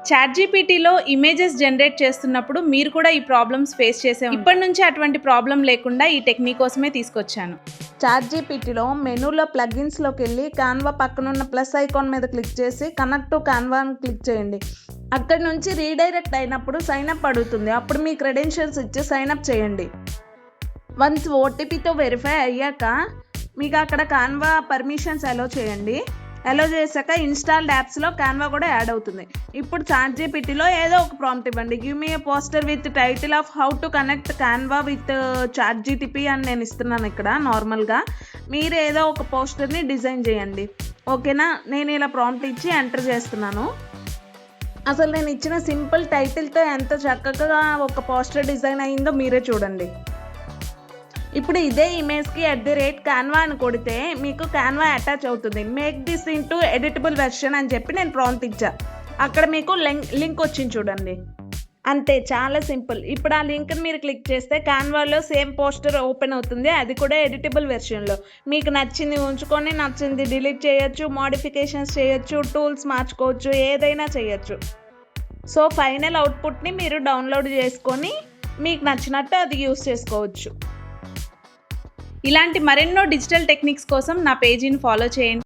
చాట్‌జీపీటీలో images generate చేస్తున్నప్పుడు మీరు కూడా ఈ ప్రాబ్లమ్స్ ఫేస్ చేసే ఇప్పటి నుంచి అటువంటి ప్రాబ్లం లేకుండా ఈ టెక్నిక్ కోసమే తీసుకొచ్చాను. చాట్‌జీపీటీలో మెనూలో ప్లగిన్స్లోకి వెళ్ళి కాన్వా పక్కనున్న ప్లస్ ఐకాన్ మీద క్లిక్ చేసి కనెక్ట్ టు కాన్వా అని క్లిక్ చేయండి. అక్కడి నుంచి రీడైరెక్ట్ అయినప్పుడు సైన్ అప్ అడుగుతుంది. అప్పుడు మీ క్రెడెన్షియల్స్ ఇచ్చి సైన్ అప్ చేయండి. వన్స్ ఓటీపీతో వెరిఫై అయ్యాక మీకు అక్కడ కాన్వా పర్మిషన్స్ అలో చేయండి. అలో చేశాక ఇన్స్టాల్డ్ యాప్స్లో కాన్వా కూడా యాడ్ అవుతుంది. ఇప్పుడు చాట్‌జీపీటీలో ఏదో ఒక ప్రాంప్ట్ ఇవ్వండి. Give me a poster with title of how to connect Canva with చాట్‌జీటీపీ అని నేను ఇస్తున్నాను ఇక్కడ నార్మల్గా. మీరు ఏదో ఒక పోస్టర్ని డిజైన్ చేయండి. ఓకేనా? నేను ఇలా ప్రాంప్ట్ ఇచ్చి ఎంటర్ చేస్తున్నాను. అసలు నేను ఇచ్చిన సింపుల్ టైటిల్తో ఎంత చక్కగా ఒక పోస్టర్ డిజైన్ అయిందో మీరే చూడండి. ఇప్పుడు ఇదే ఇమేజ్కి @canva అని కొడితే మీకు కాన్వా అటాచ్ అవుతుంది. Make this into editable version అని చెప్పి నేను ప్రాంప్ట్ ఇచ్చా. అక్కడ మీకు లింక్ వచ్చింది చూడండి. అంతే, చాలా సింపుల్. ఇప్పుడు ఆ లింక్ని మీరు క్లిక్ చేస్తే కాన్వాలో సేమ్ పోస్టర్ ఓపెన్ అవుతుంది. అది కూడా ఎడిటబుల్ వెర్షన్లో. మీకు నచ్చింది ఉంచుకొని నచ్చింది డిలీట్ చేయొచ్చు, మోడిఫికేషన్స్ చేయొచ్చు, టూల్స్ మార్చుకోవచ్చు, ఏదైనా చేయొచ్చు. సో ఫైనల్ అవుట్పుట్ని మీరు డౌన్లోడ్ చేసుకొని మీకు నచ్చినట్టు అది యూస్ చేసుకోవచ్చు. ఇలాంటి మరెన్నో డిజిటల్ టెక్నిక్స్ కోసం నా పేజీని ఫాలో చేయండి.